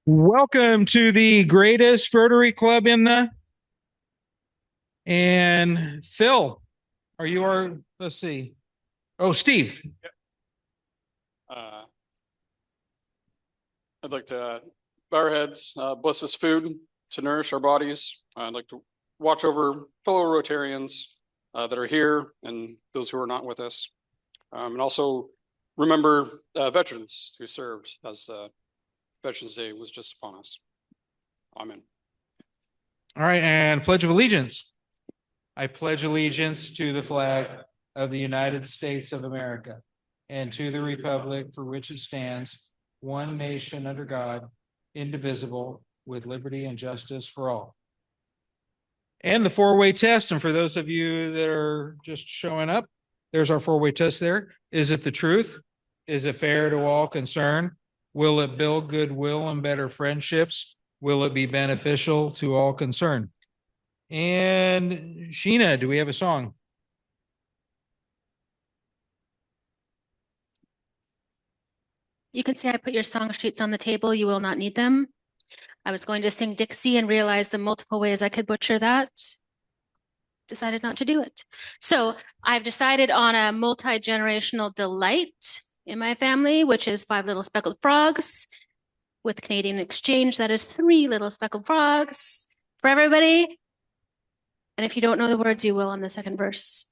Welcome to the greatest Rotary Club and Phil, are you let's see. Oh, Steve. Uh, I'd like to bow our heads, bless this food to nourish our bodies. I'd like to watch over fellow Rotarians that are here and those who are not with us. And also remember veterans who served as Veterans Day was just upon us. Amen. All right, and Pledge of Allegiance. I pledge allegiance to the flag of the United States of America and to the republic for which it stands, one nation under God, indivisible, with liberty and justice for all. And the four-way test. And for those of you that are just showing up, there's our four-way test there. Is it the truth? Is it fair to all concerned? Will it build goodwill and better friendships? Will it be beneficial to all concerned? And Sheena, do we have a song? You can see I put your song sheets on the table. You will not need them. I was going to sing Dixie and realized the multiple ways I could butcher that. Decided not to do it. So I've decided on a multi-generational delight in my family, which is 5 Little Speckled Frogs. With Canadian exchange, that is 3 Little Speckled Frogs for everybody. And if you don't know the words, you will on the second verse.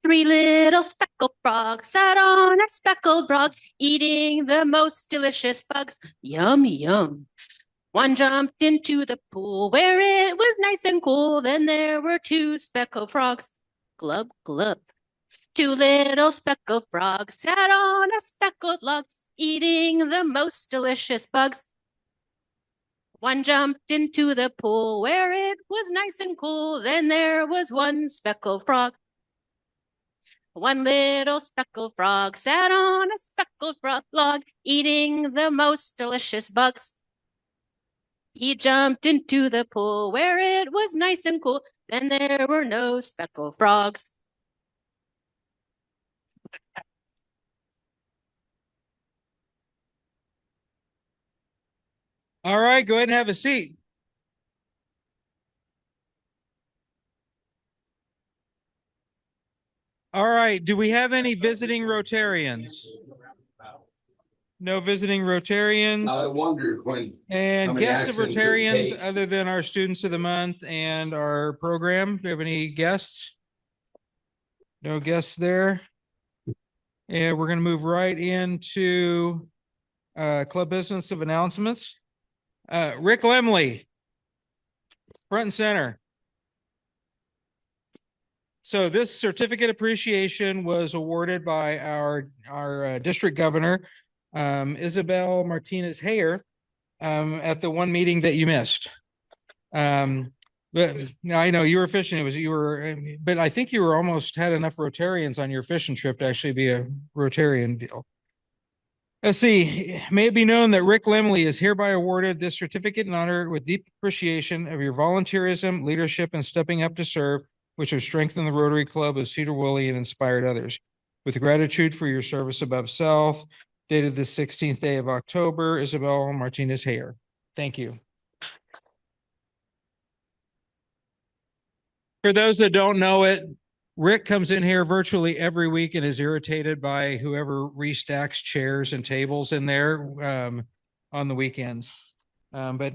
3 little speckled frogs sat on a speckled frog, eating the most delicious bugs. Yum, yum. One jumped into the pool where it was nice and cool. Then there were 2 speckled frogs. Glub, glub. 2 little speckled frogs sat on a speckled log, eating the most delicious bugs. One jumped into the pool where it was nice and cool. Then there was 1 speckled frog. 1 little speckled frog sat on a speckled frog log, eating the most delicious bugs. He jumped into the pool where it was nice and cool. Then there were no speckled frogs. All right, go ahead and have a seat. All right, do we have any visiting Rotarians? No visiting Rotarians. I wondered when. And guests of actions it Rotarians, takes. other than our students of the month and our program, do you have any guests? No guests there. And we're going to move right into club business of announcements. Rick Lemley, front and center. So this certificate appreciation was awarded by our district governor, Isabel Martinez Hayer, at the one meeting that you missed. But I know you were fishing. But I think you were almost had enough Rotarians on your fishing trip to actually be a Rotarian deal. Let's see. May it be known that Rick Lemley is hereby awarded this certificate in honor with deep appreciation of your volunteerism, leadership, and stepping up to serve, which have strengthened the Rotary Club of Sedro Woolley and inspired others. With gratitude for your service above self, dated the 16th day of October, Isabel Martinez Hayer. Thank you. For those that don't know it, Rick comes in here virtually every week and is irritated by whoever restacks chairs and tables in there on the weekends. But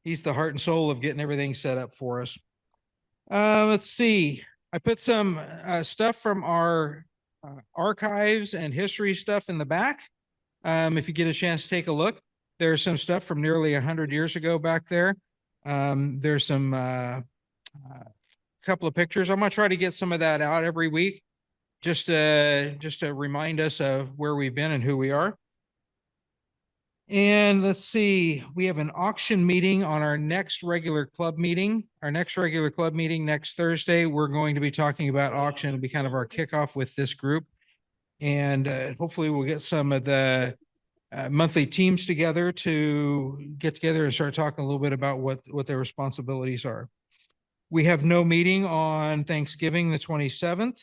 he's the heart and soul of getting everything set up for us. Let's see. I put some stuff from our archives and history stuff in the back. If you get a chance to take a look, there's some stuff from nearly 100 years ago back there. There's some couple of pictures. I'm going to try to get some of that out every week, just to remind us of where we've been and who we are. And let's see, we have an auction meeting on our next regular club meeting. Our next regular club meeting next Thursday, we're going to be talking about auction. It'll be kind of our kickoff with this group. And hopefully we'll get some of the monthly teams together to get together and start talking a little bit about what their responsibilities are. We have no meeting on Thanksgiving the 27th.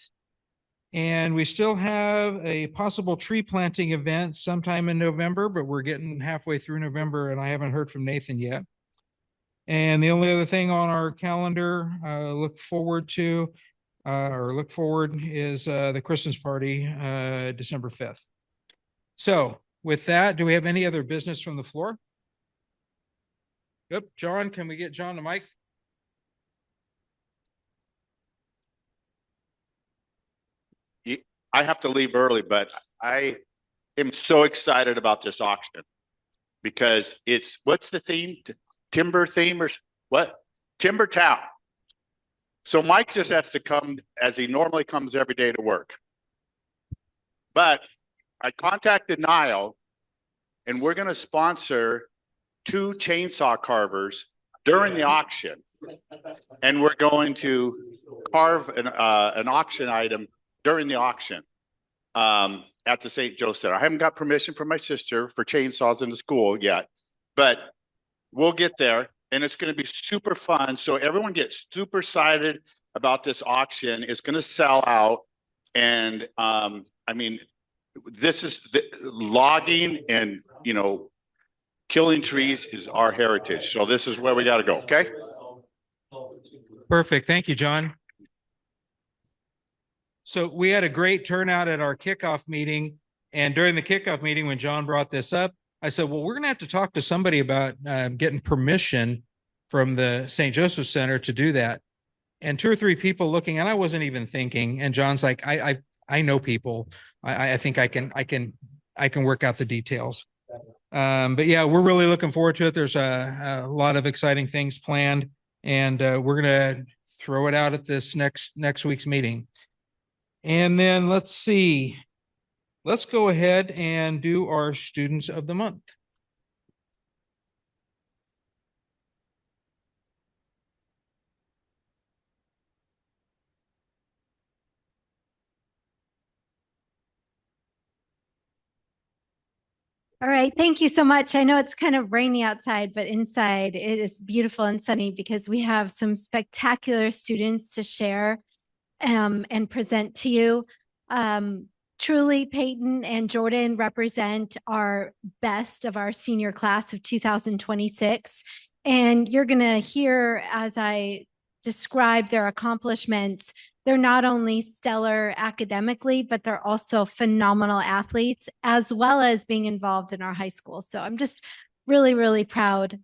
And we still have a possible tree planting event sometime in November, but we're getting halfway through November and I haven't heard from Nathan yet. And the only other thing on our calendar, look forward is the Christmas party, December 5th. So with that, do we have any other business from the floor? Yep, John, can we get John the mic? I have to leave early, but I am so excited about this auction because it's, what's the theme? Timber theme or what? Timber Town. So Mike just has to come as he normally comes every day to work. But I contacted Niall and we're going to sponsor 2 chainsaw carvers during the auction. And we're going to carve an auction item during the auction at the St. Joe Center. I haven't got permission from my sister for chainsaws in the school yet, but we'll get there and it's going to be super fun. So everyone gets super excited about this auction. It's going to sell out. And I mean, this is logging and, you know, killing trees is our heritage. So this is where we got to go. Okay. Perfect. Thank you, John. So we had a great turnout at our kickoff meeting. And during the kickoff meeting, when John brought this up, I said, well, we're going to have to talk to somebody about getting permission from the St. Joseph Center to do that. And 2 or 3 people looking, and I wasn't even thinking. And John's like, I know people. I think I can work out the details. But yeah, we're really looking forward to it. There's a lot of exciting things planned, and we're going to throw it out at this next week's meeting. And then let's see. Let's go ahead and do our Students of the Month. All right, thank you so much. I know it's kind of rainy outside, but inside it is beautiful and sunny because we have some spectacular students to share and present to you. Truly, Peyton and Jordan represent our best of our senior class of 2026. And you're going to hear as I describe their accomplishments, they're not only stellar academically, but they're also phenomenal athletes, as well as being involved in our high school. So I'm just really, really proud.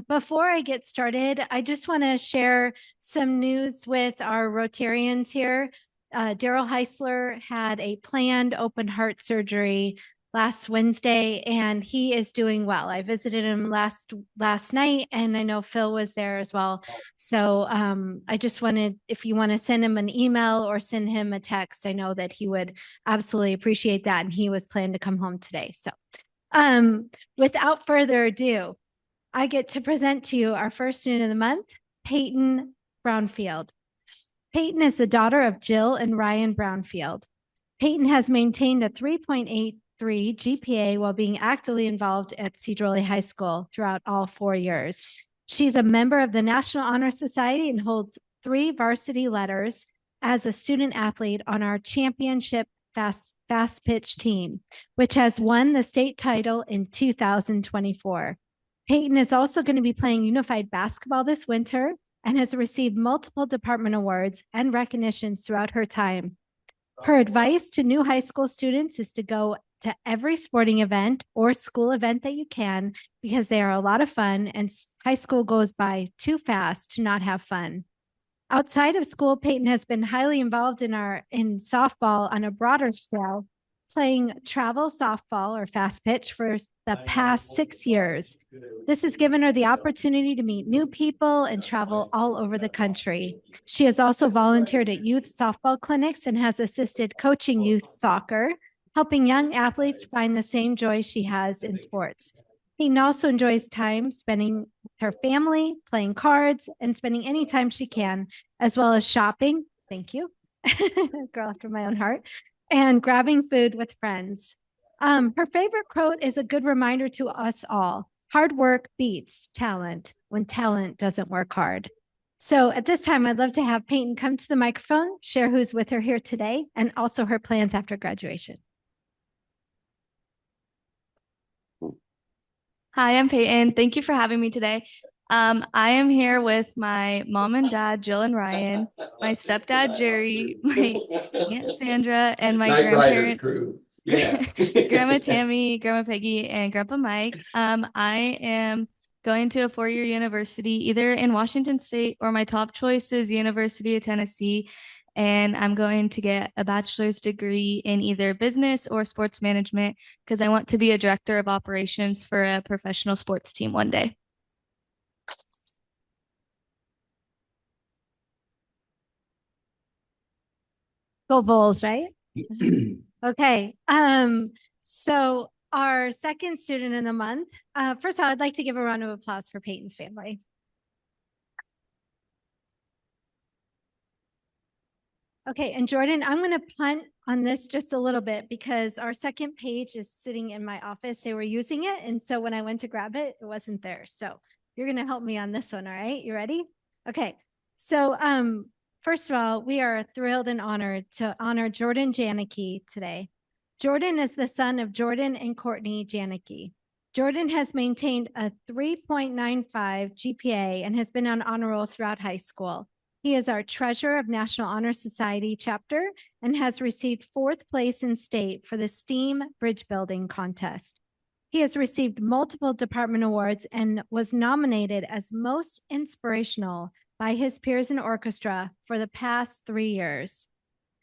Before I get started, I just want to share some news with our Rotarians here. Daryl Heisler had a planned open heart surgery last Wednesday, and he is doing well. I visited him last night, and I know Phil was there as well. So I just wanted, if you want to send him an email or send him a text, I know that he would absolutely appreciate that, and he was planning to come home today. So without further ado, I get to present to you our first student of the month, Peyton Brownfield. Peyton is the daughter of Jill and Ryan Brownfield. Peyton has maintained a 3.83 GPA while being actively involved at Sedro Woolley High School throughout all 4 years. She's a member of the National Honor Society and holds 3 varsity letters as a student athlete on our championship fast pitch team, which has won the state title in 2024. Peyton is also going to be playing unified basketball this winter and has received multiple department awards and recognitions throughout her time. Her advice to new high school students is to go to every sporting event or school event that you can, because they are a lot of fun and high school goes by too fast to not have fun. Outside of school, Peyton has been highly involved in softball on a broader scale, playing travel softball or fast pitch for the past 6 years. This has given her the opportunity to meet new people and travel all over the country. She has also volunteered at youth softball clinics and has assisted coaching youth soccer, helping young athletes find the same joy she has in sports. Peyton also enjoys time spending with her family, playing cards, and spending any time she can, as well as shopping. Thank you. Girl after my own heart. And grabbing food with friends. Her favorite quote is a good reminder to us all. Hard work beats talent when talent doesn't work hard. So at this time, I'd love to have Peyton come to the microphone, share who's with her here today, and also her plans after graduation. Hi, I'm Peyton. Thank you for having me today. I am here with my mom and dad, Jill and Ryan, my stepdad, Jerry, my Aunt Sandra, and my grandparents, Grandma Tammy, Grandma Peggy, and Grandpa Mike. I am going to a four-year university, either in Washington State or my top choice is University of Tennessee. And I'm going to get a bachelor's degree in either business or sports management because I want to be a director of operations for a professional sports team one day. Go Bulls, right? Okay. So our second student in the month, first of all, I'd like to give a round of applause for Peyton's family. Okay, and Jordan, I'm going to punt on this just a little bit because our second page is sitting in my office. They were using it. And so when I went to grab it, it wasn't there. So you're going to help me on this one. All right. You ready? Okay. So first of all, we are thrilled and honored to honor Jordan Janicki today. Jordan is the son of Jordan and Courtney Janicki. Jordan has maintained a 3.95 GPA and has been on honor roll throughout high school. He is our treasurer of National Honor Society chapter and has received 4th place in state for the STEAM Bridge Building Contest. He has received multiple department awards and was nominated as most inspirational by his peers in orchestra for the past 3 years.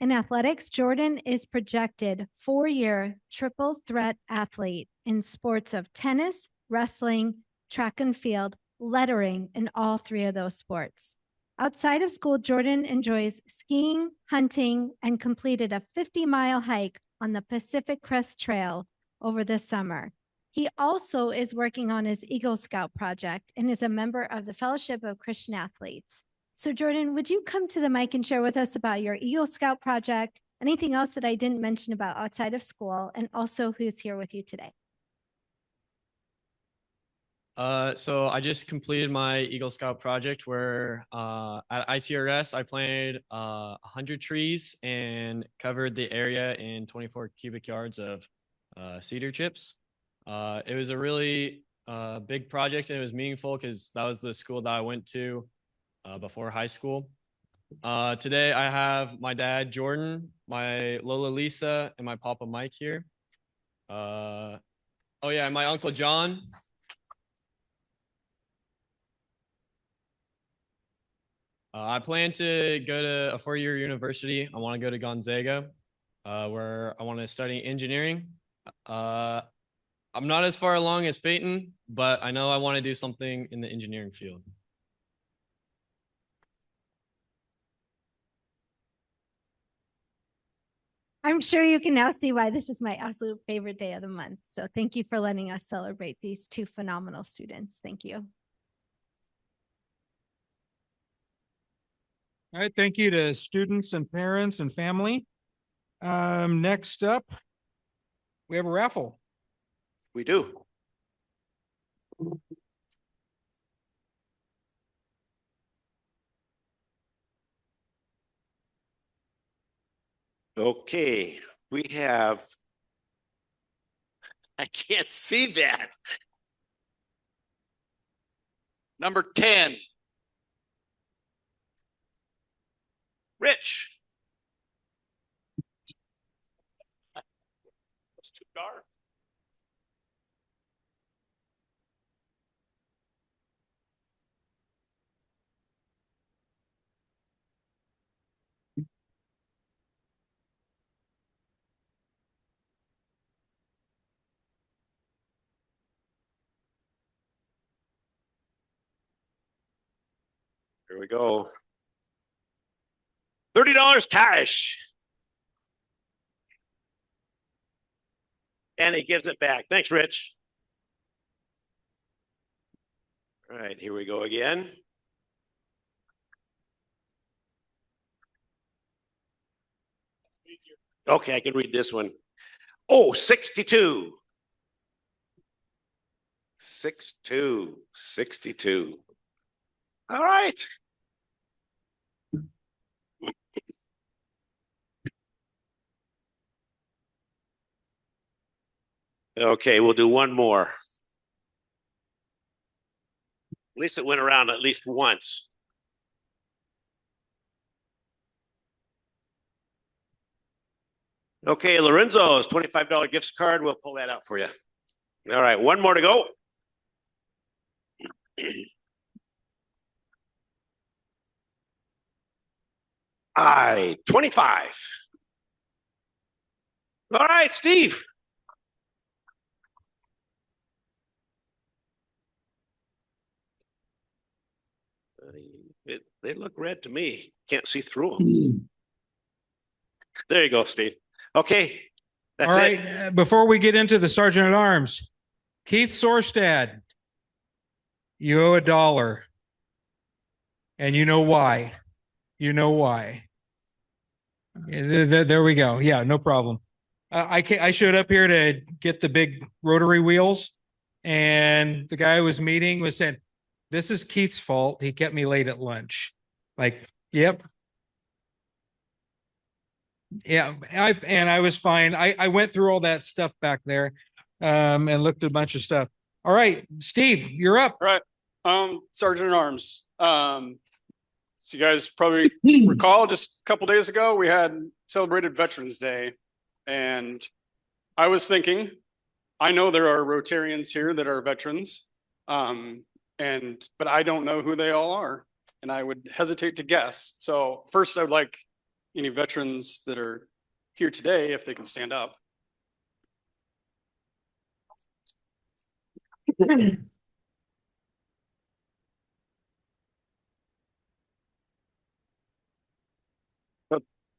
In athletics, Jordan is projected 4-year triple threat athlete in sports of tennis, wrestling, track and field, lettering in all 3 of those sports. Outside of school, Jordan enjoys skiing, hunting, and completed a 50-mile hike on the Pacific Crest Trail over the summer. He also is working on his Eagle Scout project and is a member of the Fellowship of Christian Athletes. So Jordan, would you come to the mic and share with us about your Eagle Scout project, anything else that I didn't mention about outside of school, and also who's here with you today? So I just completed my Eagle Scout project where at ICRS I planted 100 trees and covered the area in 24 cubic yards of cedar chips. It was a really big project and it was meaningful because that was the school that I went to before high school. Today I have my dad Jordan, my Lola Lisa, and my Papa Mike here. Oh yeah, and my Uncle John. I plan to go to a 4-year university. I want to go to Gonzaga, where I want to study engineering. I'm not as far along as Peyton, but I know I want to do something in the engineering field. I'm sure you can now see why this is my absolute favorite day of the month. So thank you for letting us celebrate these 2 phenomenal students. Thank you. All right, thank you to students and parents and family. Next up, we have a raffle. We do. Okay, we have, I can't see that. Number 10. Rich. It's too dark. Here we go. $30 cash. And he gives it back. Thanks, Rich. All right, here we go again. Okay, I can read this one. Oh, 62. 62. All right. Okay, we'll do one more. At least it went around at least once. Okay, Lorenzo's $25 gift card. We'll pull that out for you. All right, one more to go. Aye, 25. All right, Steve. They look red to me. Can't see through them. There you go, Steve. Okay, that's All right, it. before we get into the Sergeant at Arms, Keith Sorstad, you owe $1. And you know why. You know why. There we go. Yeah, no problem. I showed up here to get the big rotary wheels, and the guy I was meeting was saying, "This is Keith's fault. He kept me late at lunch." Like, yep. Yeah, I was fine. I went through all that stuff back there, and looked at a bunch of stuff. All right, Steve, you're up. All right. Sergeant at Arms. So you guys probably recall just a couple days ago, we had celebrated Veterans Day. And I was thinking, I know there are Rotarians here that are veterans, but I don't know who they all are. And I would hesitate to guess. So first, I would like any veterans that are here today, if they can stand up.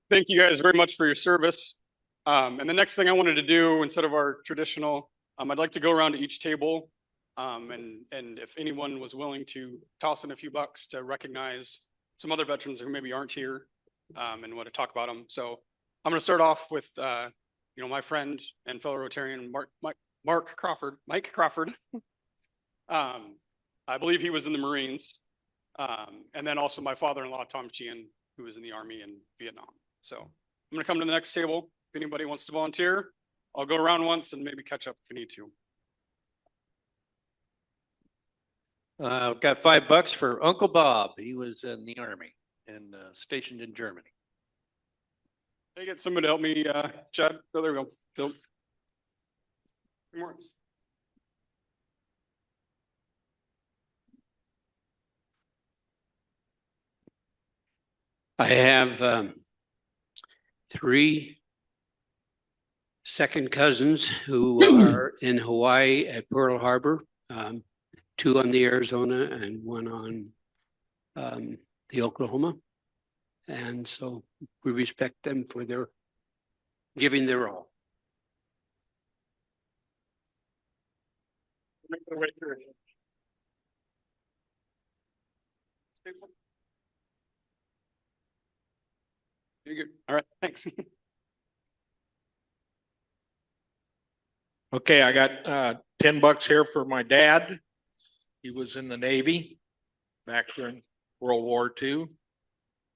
Thank you guys very much for your service. And the next thing I wanted to do, instead of our traditional, I'd like to go around to each table. And if anyone was willing to toss in a few bucks to recognize some other veterans who maybe aren't here, and want to talk about them. So I'm going to start off with, my friend and fellow Rotarian, Mike Crawford. I believe he was in the Marines. And then also my father-in-law, Tom Sheehan, who was in the Army in Vietnam. So I'm going to come to the next table. If anybody wants to volunteer, I'll go around once and maybe catch up if we need to. I've got $5 for Uncle Bob. He was in the Army and stationed in Germany. Can I get somebody to help me, Chad? Oh, there we go. Phil. I have 3 second cousins who are in Hawaii at Pearl Harbor, 2 on the Arizona and 1 on the Oklahoma. And so we respect them for their giving their all. You're good. All right, thanks. Okay, I got $10 here for my dad. He was in the Navy back during World War II.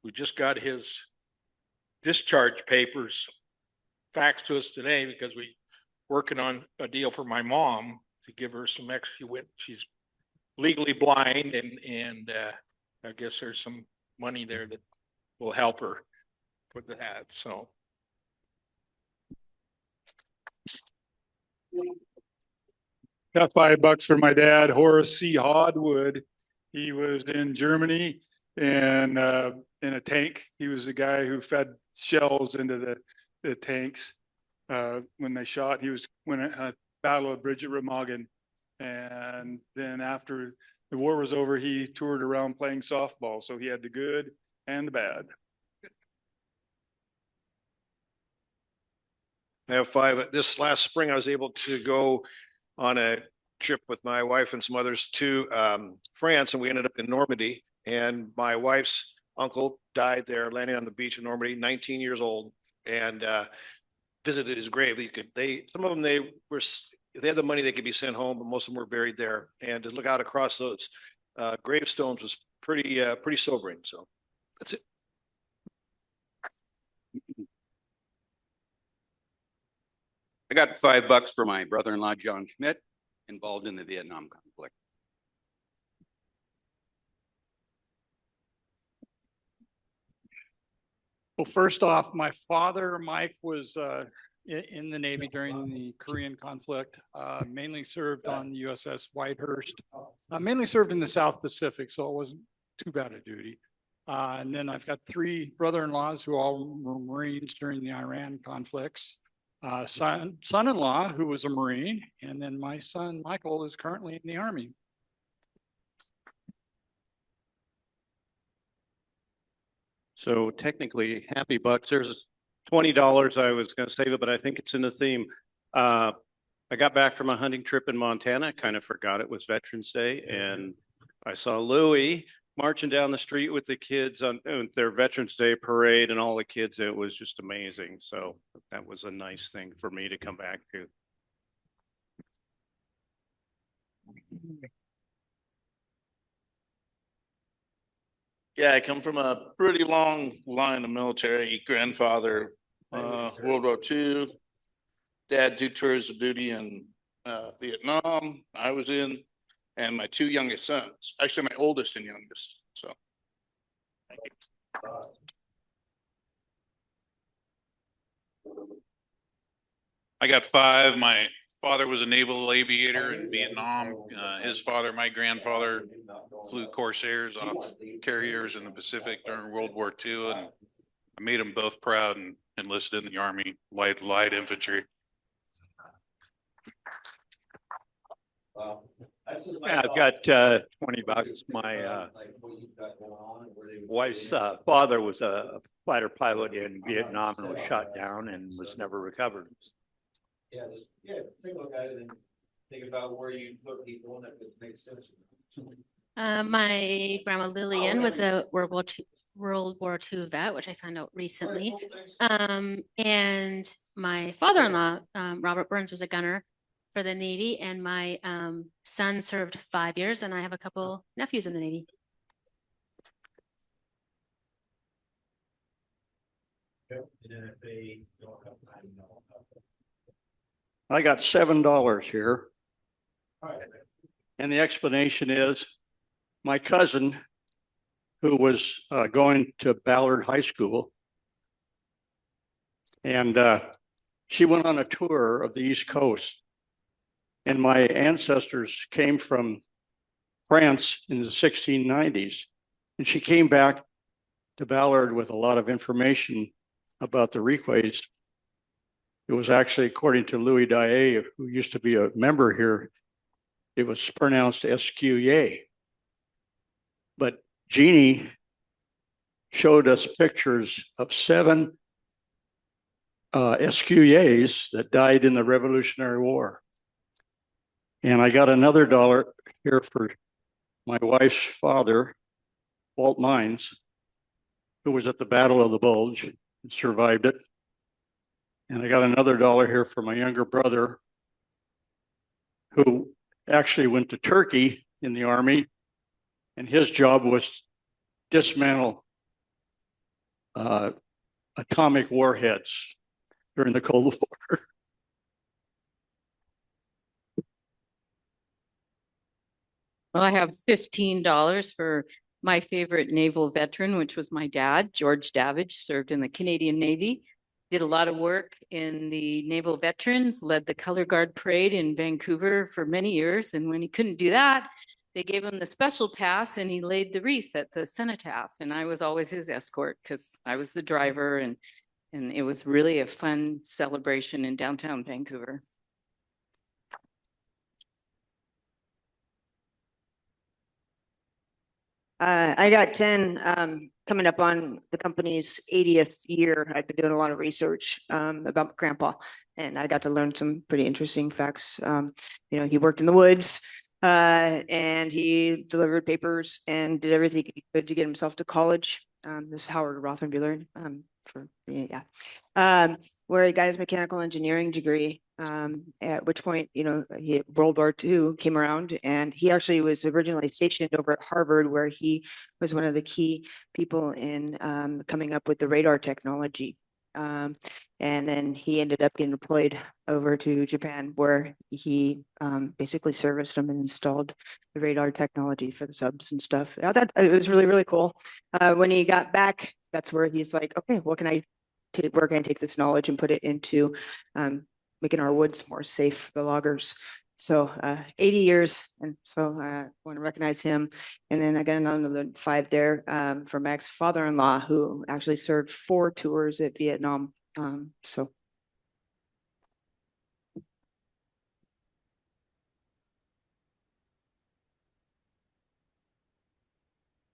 We just got his discharge papers faxed to us today because we working on a deal for my mom to give her some extra. She's legally blind, and I guess there's some money there that will help her with that. So. Got $5 for my dad, Horace C. Hodwood. He was in Germany and in a tank. He was the guy who fed shells into the tanks when they shot. He was at Battle of Bridget Remagen. And then after the war was over, he toured around playing softball. So he had the good and the bad. I have 5. This last spring, I was able to go on a trip with my wife and some others to France, and we ended up in Normandy. And my wife's uncle died there, landing on the beach in Normandy, 19 years old, and visited his grave. Some of them they had the money, they could be sent home, but most of them were buried there. And to look out across those gravestones was pretty sobering. So that's it. I got $5 for my brother-in-law, John Schmidt, involved in the Vietnam conflict. Well, first off, my father, Mike, was in the Navy during the Korean conflict, mainly served on the USS Whitehurst, mainly served in the South Pacific, so it wasn't too bad a duty. And then I've got 3 brother-in-laws who all were Marines during the Iran conflicts. Son-in-law who was a Marine, and then my son Michael is currently in the Army. So technically, happy bucks. There's $20. I was going to save it, but I think it's in the theme. I got back from a hunting trip in Montana. I kind of forgot it was Veterans Day, and I saw Louie marching down the street with the kids on their Veterans Day parade and all the kids. It was just amazing. So that was a nice thing for me to come back to. Yeah, I come from a pretty long line of military. Grandfather, World War II. Dad, 2 tours of duty in Vietnam. I was in, and my 2 youngest sons. Actually, my oldest and youngest. So, thank you. I got 5. My father was a naval aviator in Vietnam. His father, my grandfather, flew Corsairs off carriers in the Pacific during World War II, and I made them both proud and enlisted in the Army, light infantry. Yeah, I've got $20. My wife's father was a fighter pilot in Vietnam and was shot down and was never recovered. Yeah, take a look at it and think about where you put people and if it makes sense. My grandma Lillian was a World War II vet, which I found out recently. And my father-in-law, Robert Burns, was a gunner for the Navy, and my son served 5 years, and I have a couple nephews in the Navy. I got $7 here. And the explanation is my cousin, who was going to Ballard High School, and she went on a tour of the East Coast. And my ancestors came from France in the 1690s. And she came back to Ballard with a lot of information about the Requays. It was actually, according to Louis Daye, who used to be a member here, it was pronounced Escuye. But Jeannie showed us pictures of 7 Escuyers that died in the Revolutionary War. And I got another $1 here for my wife's father, Walt Mines, who was at the Battle of the Bulge and survived it. And I got another $1 here for my younger brother, who actually went to Turkey in the Army, and his job was dismantle atomic warheads during the Cold War. Well, I have $15 for my favorite naval veteran, which was my dad, George Davidge, served in the Canadian Navy, did a lot of work in the Naval Veterans, led the Color Guard Parade in Vancouver for many years. And when he couldn't do that, they gave him the special pass and he laid the wreath at the cenotaph. And I was always his escort because I was the driver, and it was really a fun celebration in downtown Vancouver. I got 10 coming up on the company's 80th year. I've been doing a lot of research about Grandpa, and I got to learn some pretty interesting facts. He worked in the woods and he delivered papers and did everything he could to get himself to college. This is Howard Rothenbuehler where he got his mechanical engineering degree. At which point, World War II came around, and he actually was originally stationed over at Harvard, where he was one of the key people in coming up with the radar technology. And then he ended up getting deployed over to Japan, where he basically serviced them and installed the radar technology for the subs and stuff. I thought it was really, really cool. When he got back, that's where he's like, okay, what can I take? Where can I take this knowledge and put it into making our woods more safe for the loggers? So 80 years. And so I want to recognize him. And then I got another 5 there from Mac's father-in-law, who actually served 4 tours at Vietnam. So.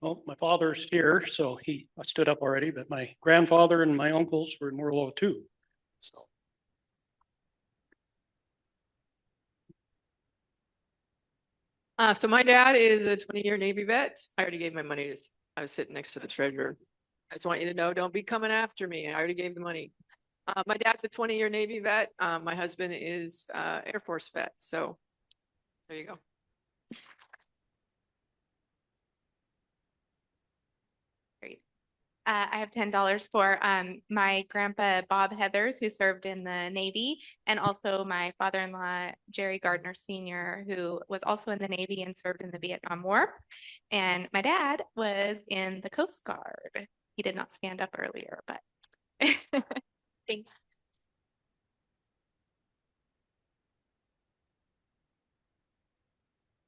Well, my father's here, so I stood up already, but my grandfather and my uncles were in World War II. So. So my dad is a 20-year Navy vet. I already gave my money. I was sitting next to the treasurer. I just want you to know, don't be coming after me. I already gave the money. My dad's a 20-year Navy vet. My husband is Air Force vet. So there you go. Great. I have $10 for my grandpa, Bob Heathers, who served in the Navy, and also my father-in-law, Jerry Gardner Sr., who was also in the Navy and served in the Vietnam War. And my dad was in the Coast Guard. He did not stand up earlier, but thanks.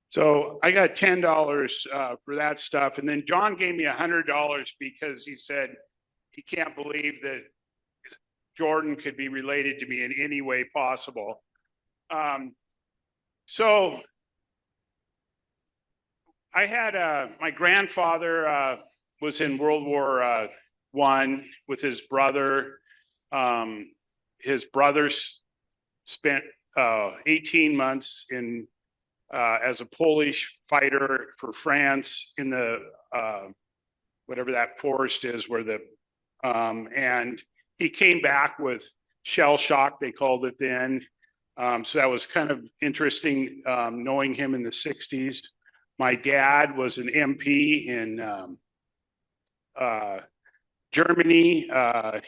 So I got $10 for that stuff. And then John gave me $100 because he said he can't believe that Jordan could be related to me in any way possible. So I had my grandfather was in World War I with his brother. His brothers spent 18 months in as a Polish fighter for France in the whatever that forest is, where the and he came back with shell shock, they called it then. So that was kind of interesting, knowing him in the 60s. My dad was an MP in Germany.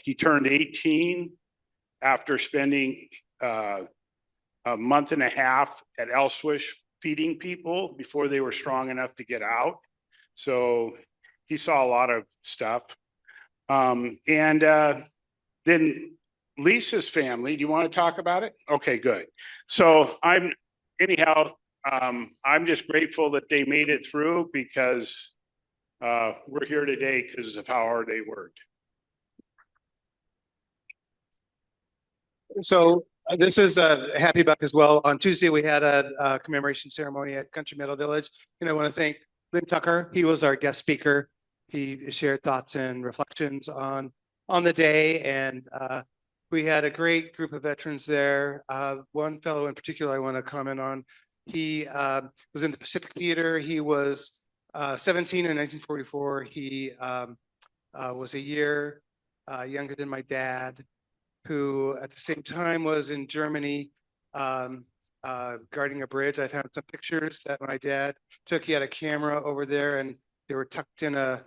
He turned 18 after spending a month and a half at Auschwitz feeding people before they were strong enough to get out. So he saw a lot of stuff. And then Lisa's family, do you want to talk about it? Okay, good. So I'm just grateful that they made it through, because we're here today because of how hard they worked. So this is a happy buck as well. On Tuesday, we had a commemoration ceremony at Country Meadow Village. And I want to thank Lynn Tucker. He was our guest speaker. He shared thoughts and reflections on the day. And we had a great group of veterans there. One fellow in particular I want to comment on. He was in the Pacific Theater. He was 17 in 1944. He was a year younger than my dad, who at the same time was in Germany guarding a bridge. I found some pictures that my dad took. He had a camera over there, and they were tucked in a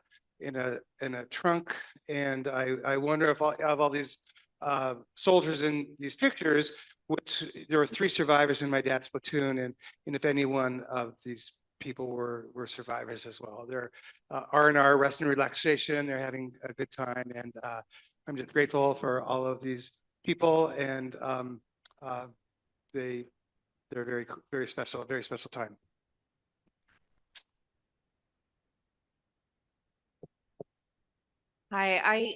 trunk. And I wonder if all these soldiers in these pictures, which there were 3 survivors in my dad's platoon, and if any one of these people were survivors as well. They're R&R, rest and relaxation. They're having a good time, and I'm just grateful for all of these people, and they're very, very special, very special time. Hi,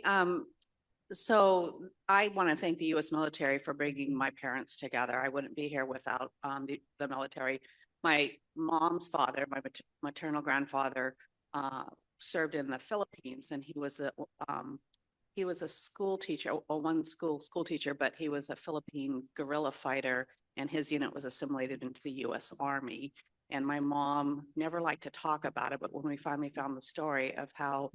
so I want to thank the U.S. military for bringing my parents together. I wouldn't be here without the military. My mom's father, my maternal grandfather, served in the Philippines, and he was a school teacher, well, school teacher, but he was a Philippine guerrilla fighter, and his unit was assimilated into the U.S. Army. And my mom never liked to talk about it, but when we finally found the story of how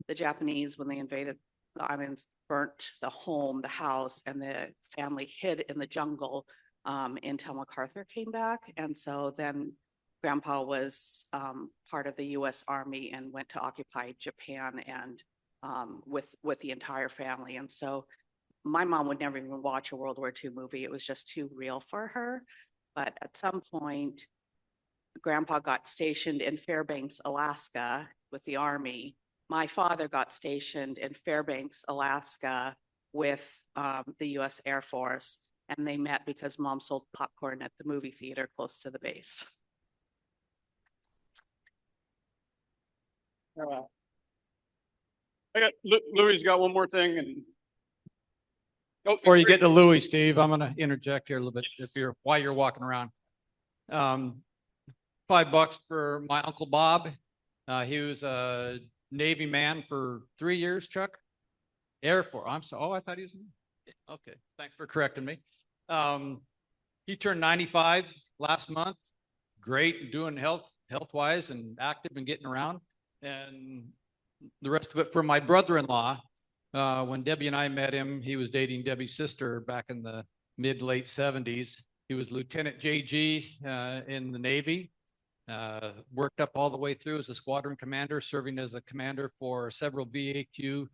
the Japanese, when they invaded the islands, burnt the home, the house, and the family hid in the jungle until MacArthur came back. And so then Grandpa was part of the U.S. Army and went to occupy Japan, and with the entire family. And so my mom would never even watch a World War II movie. It was just too real for her. But at some point, Grandpa got stationed in Fairbanks, Alaska with the Army. My father got stationed in Fairbanks, Alaska with the US Air Force. And they met because Mom sold popcorn at the movie theater close to the base. I got, Louis got one more thing and. Oh, Before it's you great. get to Louis, Steve, I'm gonna interject here a little bit while you're walking around. $5 for my Uncle Bob. He was a Navy man for 3 years, Chuck. Air Force. I'm so, oh, I thought he was. Okay, thanks for correcting me. He turned 95 last month. Great, doing health-wise and active and getting around. And the rest of it for my brother-in-law. When Debbie and I met him, he was dating Debbie's sister back in the mid-late 70s. He was Lieutenant JG in the Navy. Worked up all the way through as a squadron commander, serving as a commander for several VAQ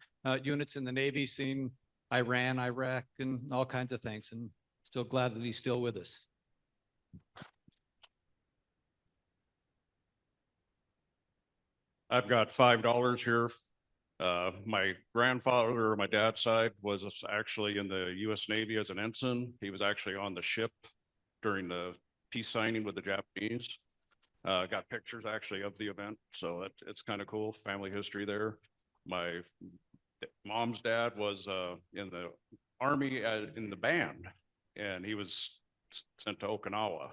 units in the Navy, seen Iran, Iraq, and all kinds of things. And still glad that he's still with us. I've got $5 here. My grandfather, or my dad's side, was actually in the U.S. Navy as an ensign. He was actually on the ship during the peace signing with the Japanese. Got pictures actually of the event, so it's kind of cool. Family history there. My mom's dad was in the Army in the band, and he was sent to Okinawa,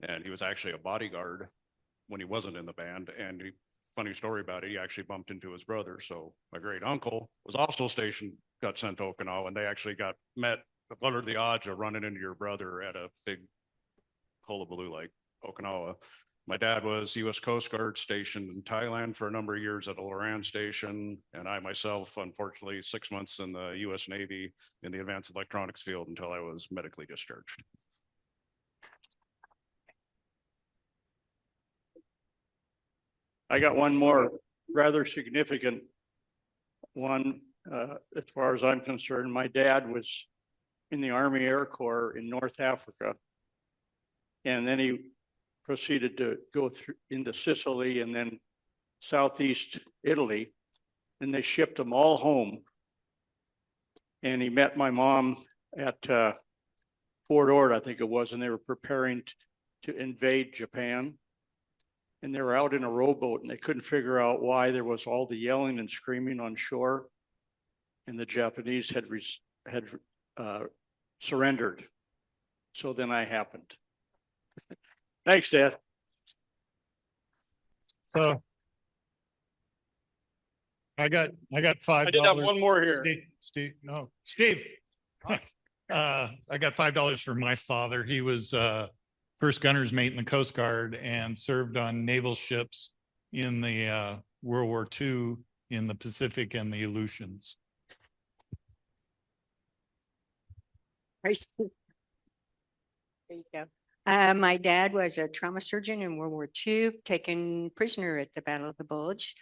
and he was actually a bodyguard when he wasn't in the band. And funny story about it, he actually bumped into his brother. So my great uncle was also stationed, got sent to Okinawa, and they actually met. What are the odds of running into your brother at a big hullabaloo like Okinawa? My dad was U.S. Coast Guard stationed in Thailand for a number of years at a Loran station. And I myself, unfortunately, 6 months in the U.S. Navy in the advanced electronics field until I was medically discharged. I got one more rather significant one, as far as I'm concerned. My dad was in the Army Air Corps in North Africa. And then he proceeded to go through into Sicily and then Southeast Italy. And they shipped them all home. And he met my mom at Fort Ord, I think it was, and they were preparing to invade Japan. And they were out in a rowboat and they couldn't figure out why there was all the yelling and screaming on shore. And the Japanese had surrendered. So then I happened. Thanks, Dad. So I got $5. I did have one more here. Steve. I got $5 for my father. He was first gunner's mate in the Coast Guard and served on naval ships in the World War II in the Pacific and the Aleutians. There you go. My dad was a trauma surgeon in World War II, taken prisoner at the Battle of the Bulge.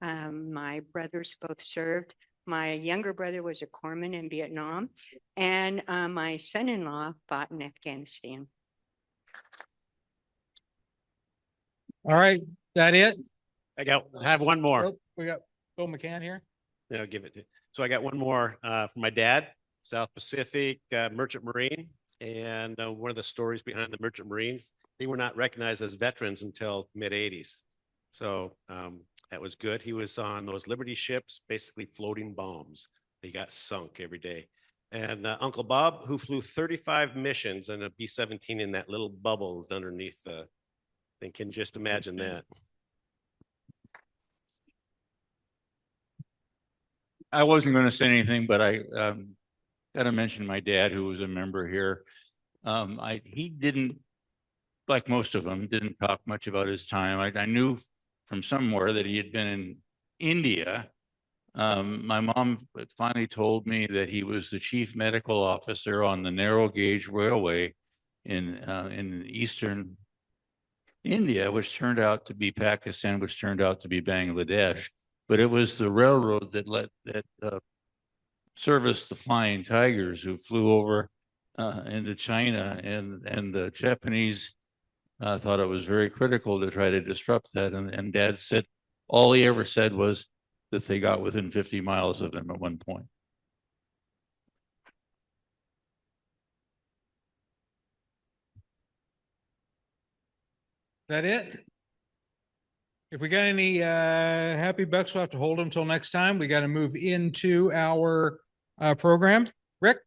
My brothers both served. My younger brother was a corpsman in Vietnam, and my son-in-law fought in Afghanistan. All right, that it? I have one more. Oh, we got Bill McCann here. Then I'll give it to you. So I got one more from my dad, South Pacific Merchant Marine. And one of the stories behind the Merchant Marines, they were not recognized as veterans until mid-80s. So that was good. He was on those Liberty ships, basically floating bombs. They got sunk every day. And Uncle Bob, who flew 35 missions in a B-17 in that little bubble underneath, and can just imagine that. I wasn't going to say anything, but I got to mention my dad, who was a member here. He didn't, like most of them, didn't talk much about his time. I knew from somewhere that he had been in India. My mom finally told me that he was the chief medical officer on the narrow gauge railway in eastern India, which turned out to be Pakistan, which turned out to be Bangladesh. But it was the railroad that serviced the Flying Tigers who flew over into China, and the Japanese thought it was very critical to try to disrupt that. And Dad said all he ever said was that they got within 50 miles of them at one point. That it? If we got any happy bucks, we'll have to hold them till next time. We got to move into our program. Rick?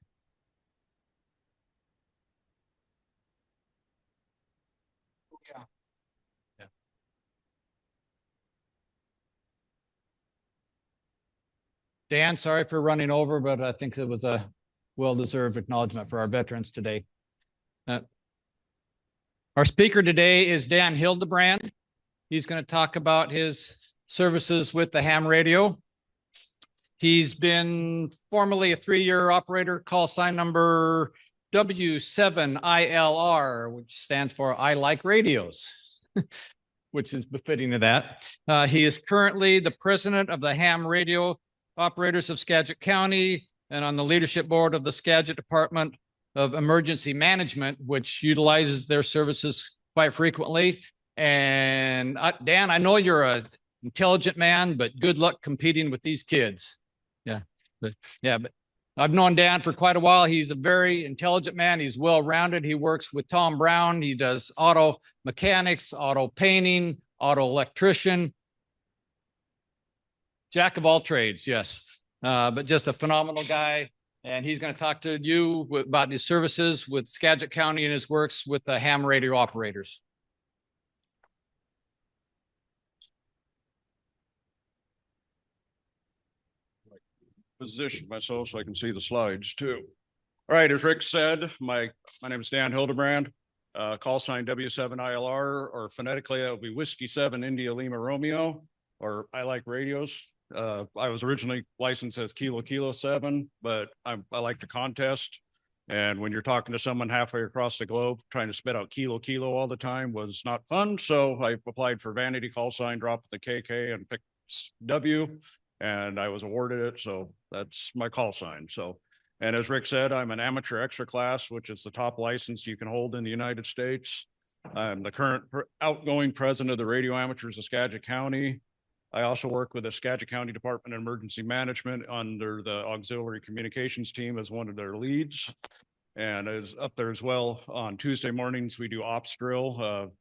Dan, sorry for running over, but I think it was a well-deserved acknowledgement for our veterans today. Our speaker today is Dan Hildebrand. He's going to talk about his services with the ham radio. He's been formerly a 3-year operator, call sign number W7ILR, which stands for I Like Radios, which is befitting of that. He is currently the president of the Ham Radio Operators of Skagit County and on the leadership board of the Skagit Department of Emergency Management, which utilizes their services quite frequently. And Dan, I know you're an intelligent man, but good luck competing with these kids. But I've known Dan for quite a while. He's a very intelligent man. He's well-rounded. He works with Tom Brown. He does auto mechanics, auto painting, auto electrician. Jack of all trades, yes. But just a phenomenal guy. And he's going to talk to you about his services with Skagit County and his works with the ham radio operators. Position myself so I can see the slides too. All right, as Rick said, my name is Dan Hildebrand, call sign W7ILR, or phonetically that would be Whiskey 7 India Lima Romeo, or I Like Radios. I was originally licensed as Kilo 7, but I like the contest. And when you're talking to someone halfway across the globe, trying to spit out Kilo all the time was not fun. So I applied for vanity call sign, dropped the KK and picked W, and I was awarded it. So that's my call sign. So, and as Rick said, I'm an amateur extra class, which is the top license you can hold in the United States. I'm the current outgoing president of the Radio Amateurs of Skagit County. I also work with the Skagit County Department of Emergency Management under the auxiliary communications team as one of their leads. And as up there as well, on Tuesday mornings, we do ops drill.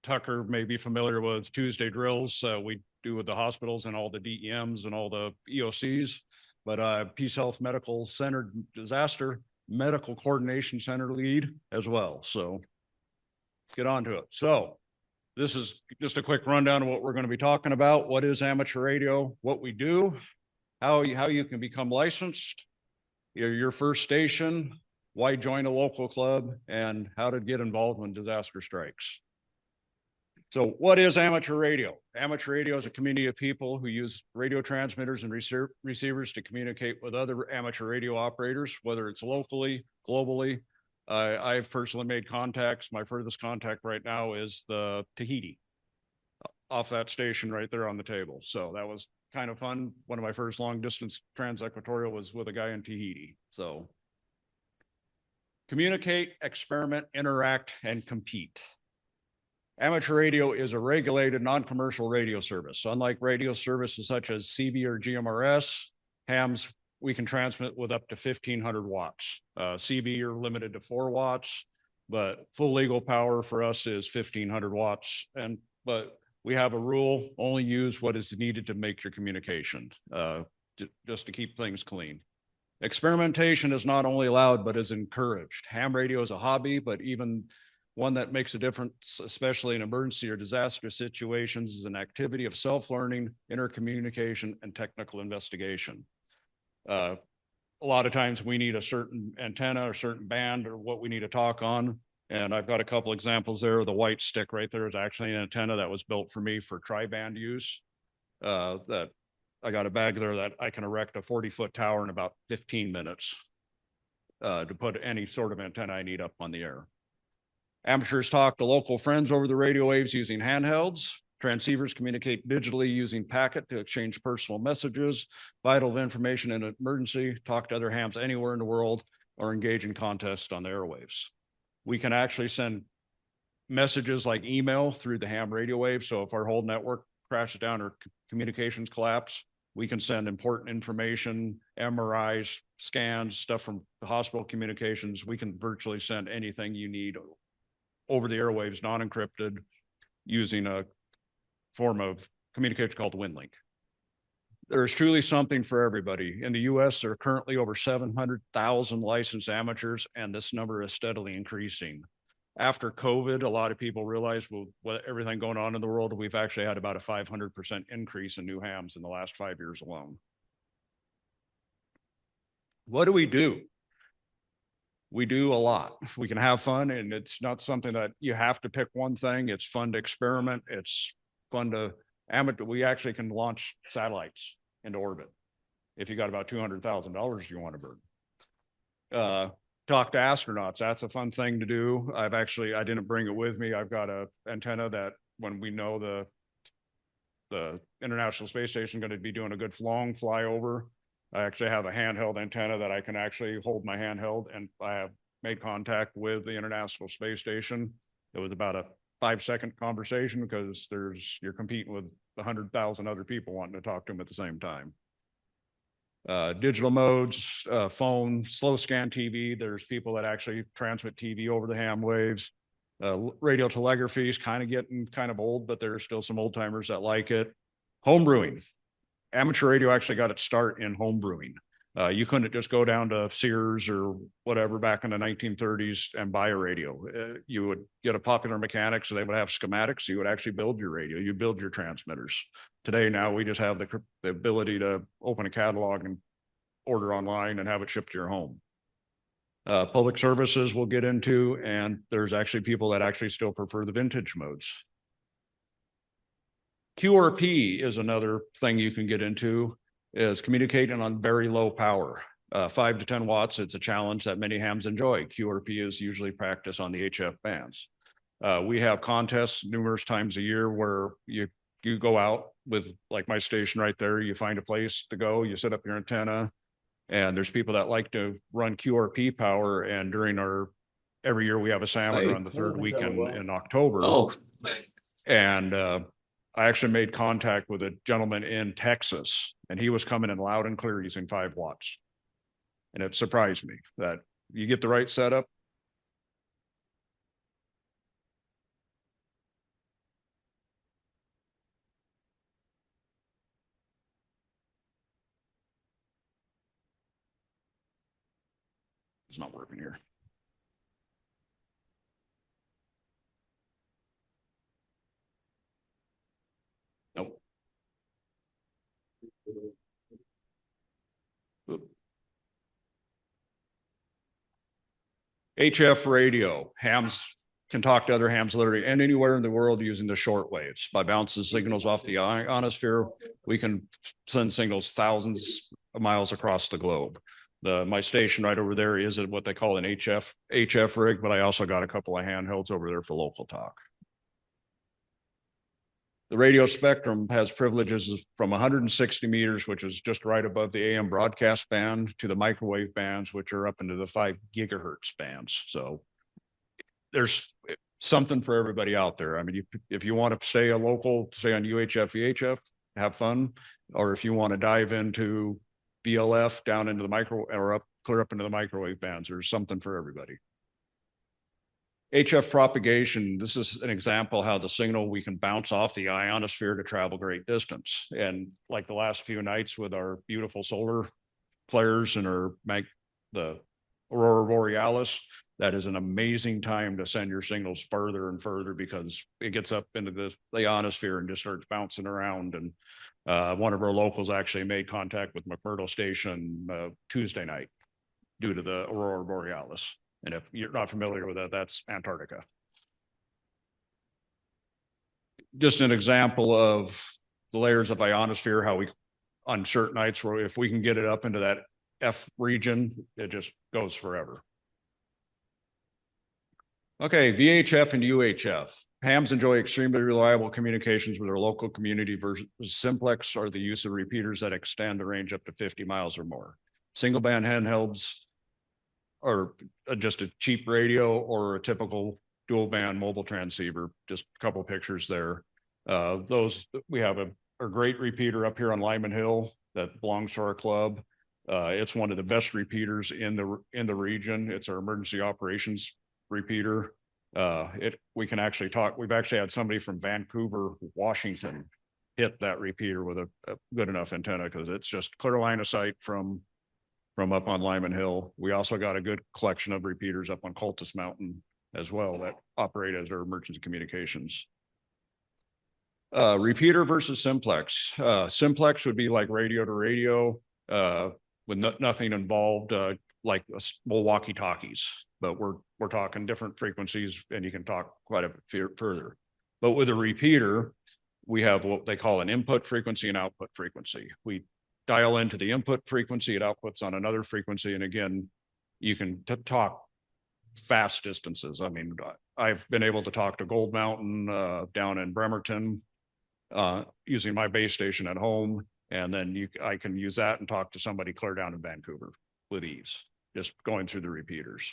Tucker may be familiar with Tuesday drills. We do with the hospitals and all the DEMs and all the EOCs, but Peace Health Medical Center Disaster Medical Coordination Center lead as well. So let's get on to it. So this is just a quick rundown of what we're going to be talking about. What is amateur radio? What we do, how you can become licensed, your first station, why join a local club, and how to get involved when disaster strikes. So what is amateur radio? Amateur radio is a community of people who use radio transmitters and receivers to communicate with other amateur radio operators, whether it's locally, globally. I've personally made contacts. My furthest contact right now is the Tahiti, off that station right there on the table. So that was kind of fun. One of my first long distance trans-equatorial was with a guy in Tahiti. So communicate, experiment, interact, and compete. Amateur radio is a regulated non-commercial radio service. Unlike radio services such as CB or GMRS, hams, we can transmit with up to 1,500 watts. CB are limited to 4 watts, but full legal power for us is 1,500 watts. But we have a rule, only use what is needed to make your communication, just to keep things clean. Experimentation is not only allowed, but is encouraged. Ham radio is a hobby, but even one that makes a difference, especially in emergency or disaster situations, is an activity of self-learning, intercommunication, and technical investigation. A lot of times we need a certain antenna or certain band or what we need to talk on. And I've got a couple examples there. The white stick right there is actually an antenna that was built for me for tri-band use. That I got a bag there that I can erect a 40-foot tower in about 15 minutes to put any sort of antenna I need up on the air. Amateurs talk to local friends over the radio waves using handhelds. Transceivers communicate digitally using packet to exchange personal messages, vital information in an emergency, talk to other hams anywhere in the world, or engage in contests on the airwaves. We can actually send messages like email through the ham radio wave. So if our whole network crashes down or communications collapse, we can send important information, MRIs, scans, stuff from the hospital communications. We can virtually send anything you need over the airwaves, non-encrypted, using a form of communication called WinLink. There's truly something for everybody. In the US, there are currently over 700,000 licensed amateurs, and this number is steadily increasing. After COVID, a lot of people realized with everything going on in the world, we've actually had about a 500% increase in new hams in the last 5 years alone. What do? We do a lot. We can have fun, and it's not something that you have to pick one thing. It's fun to experiment. It's fun to amateur. We actually can launch satellites into orbit if you got about $200,000 you want to burn. Talk to astronauts. That's a fun thing to do. I didn't bring it with me. I've got a antenna that when we know the International Space Station is going to be doing a good long flyover, I actually have a handheld antenna that I can actually hold my handheld, and I have made contact with the International Space Station. It was about a 5-second conversation because you're competing with 100,000 other people wanting to talk to them at the same time. Digital modes, phone, slow scan TV. There's people that actually transmit TV over the ham waves. Radio telegraphy is kind of getting kind of old, but there's still some old timers that like it. Home brewing. Amateur radio actually got its start in home brewing. You couldn't just go down to Sears or whatever back in the 1930s and buy a radio. You would get a Popular Mechanics, so they would have schematics. You would actually build your radio. You build your transmitters. Today, now we just have the ability to open a catalog and order online and have it shipped to your home. Public services we'll get into, and there's actually people that actually still prefer the vintage modes. QRP is another thing you can get into, is communicating on very low power. 5 to 10 watts, it's a challenge that many hams enjoy. QRP is usually practiced on the HF bands. We have contests numerous times a year where you go out with, like my station right there, you find a place to go, you set up your antenna, and there's people that like to run QRP power, and every year we have a salmon on the third weekend in October. Oh. And I actually made contact with a gentleman in Texas, and he was coming in loud and clear using 5 watts. And it surprised me that you get the right setup. It's not working here. Nope. Oop. HF radio. Hams can talk to other hams literally and anywhere in the world using the short waves. By bouncing signals off the ionosphere, we can send signals thousands of miles across the globe. My station right over there is what they call an HF rig, but I also got a couple of handhelds over there for local talk. The radio spectrum has privileges from 160 meters, which is just right above the AM broadcast band, to the microwave bands, which are up into the 5 gigahertz bands. So there's something for everybody out there. I mean, if you want to stay on UHF, VHF, have fun. Or if you want to dive into VLF down into the clear up into the microwave bands, there's something for everybody. HF propagation, this is an example how the signal we can bounce off the ionosphere to travel great distance. And like the last few nights with our beautiful solar flares and the Aurora Borealis, that is an amazing time to send your signals further and further because it gets up into the ionosphere and just starts bouncing around. And one of our locals actually made contact with McMurdo Station Tuesday night due to the Aurora Borealis. And if you're not familiar with that, that's Antarctica. Just an example of the layers of ionosphere, how we, on certain nights where if we can get it up into that F region, it just goes forever. Okay, VHF and UHF. hams enjoy extremely reliable communications with their local community versus simplex are the use of repeaters that extend the range up to 50 miles or more. Single band handhelds are just a cheap radio or a typical dual band mobile transceiver. Just a couple of pictures there. Those we have a great repeater up here on Lyman Hill that belongs to our club. It's one of the best repeaters in the region. It's our emergency operations repeater. We can actually talk. We've actually had somebody from Vancouver, Washington, hit that repeater with a good enough antenna because it's just clear line of sight from up on Lyman Hill. We also got a good collection of repeaters up on Cultus Mountain as well that operate as our emergency communications. Repeater versus simplex. Simplex would be like radio to radio with nothing involved, like walkie-talkies, but we're talking different frequencies and you can talk quite a bit further. But with a repeater, we have what they call an input frequency and output frequency. We dial into the input frequency, it outputs on another frequency. And again, you can talk fast distances. I mean, I've been able to talk to Gold Mountain down in Bremerton using my base station at home. And then I can use that and talk to somebody clear down in Vancouver with ease, just going through the repeaters.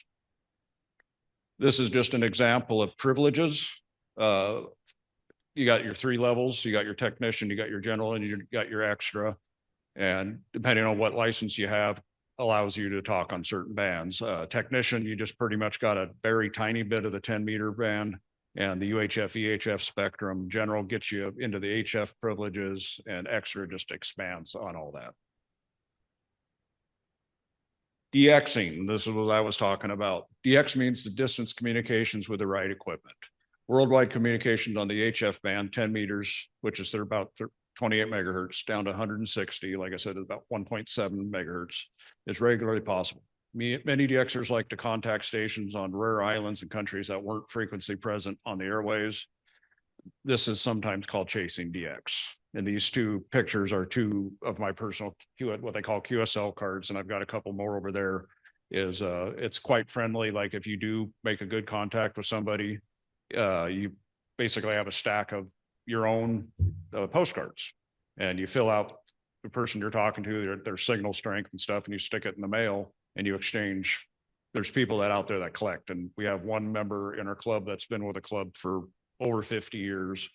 This is just an example of privileges. You got your 3 levels, you got your technician, you got your general, and you got your extra. And depending on what license you have, allows you to talk on certain bands. Technician, you just pretty much got a very tiny bit of the 10-meter band, and the UHF, EHF spectrum. General gets you into the HF privileges, and extra just expands on all that. DXing, this is what I was talking about. DX means the distance communications with the right equipment. Worldwide communications on the HF band, 10 meters, which is about 28 megahertz down to 160, like I said, about 1.7 megahertz, is regularly possible. Many DXers like to contact stations on rare islands and countries that weren't frequently present on the airways. This is sometimes called chasing DX. And these 2 pictures are 2 of my personal, what they call QSL cards, and I've got a couple more over there. It's quite friendly. Like if you do make a good contact with somebody, you basically have a stack of your own postcards, and you fill out the person you're talking to, their signal strength and stuff, and you stick it in the mail and you exchange. There's people out there that collect, and we have one member in our club that's been with the club for over 50 years.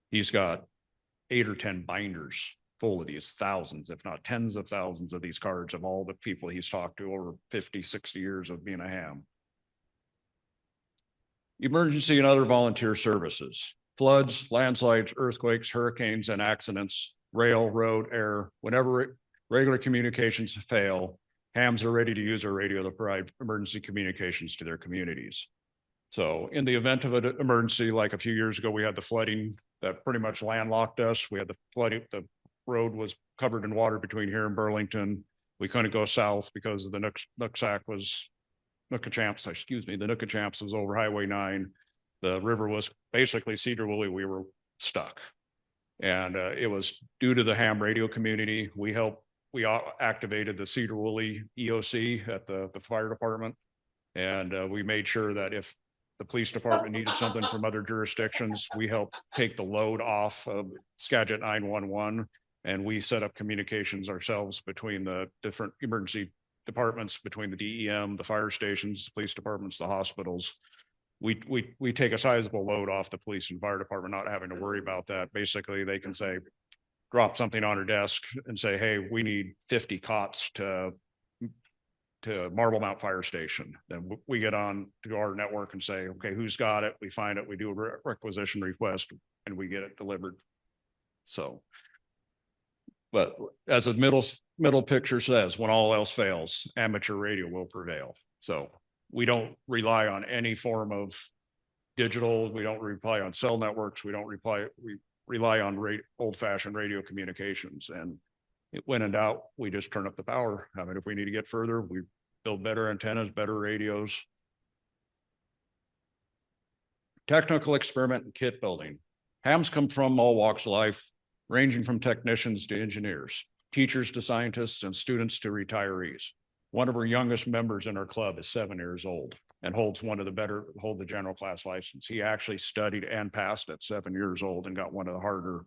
He's got 8 or 10 binders full of these thousands, if not tens of thousands of these cards of all the people he's talked to over 50, 60 years of being a ham. Emergency and other volunteer services. Floods, landslides, earthquakes, hurricanes, and accidents, rail, road, air. Whenever regular communications fail, hams are ready to use our radio to provide emergency communications to their communities. So in the event of an emergency, like a few years ago, we had the flooding that pretty much landlocked us. We had the flooding, the road was covered in water between here and Burlington. We couldn't go south because the Nooksack was, the Nookachamps was over Highway 9. The river was basically Sedro Woolley. We were stuck. And it was due to the ham radio community. We activated the Sedro Woolley EOC at the fire department. And we made sure that if the police department needed something from other jurisdictions, we helped take the load off of Skagit 911. And we set up communications ourselves between the different emergency departments, between the DEM, the fire stations, police departments, the hospitals. We take a sizable load off the police and fire department, not having to worry about that. Basically, they can say, drop something on her desk and say, hey, we need 50 cots to Marble Mount Fire Station. Then we get on to our network and say, okay, who's got it? We find it, we do a requisition request, and we get it delivered. So, but as the middle picture says, when all else fails, amateur radio will prevail. So we don't rely on any form of digital. We don't rely on cell networks. We rely on old-fashioned radio communications. And when in doubt, we just turn up the power. I mean, if we need to get further, we build better antennas, better radios. Technical experiment and kit building. Hams come from all walks of life, ranging from technicians to engineers, teachers to scientists, and students to retirees. One of our youngest members in our club is 7 years old. and holds hold the general class license. He actually studied and passed at 7 years old and got one of the harder.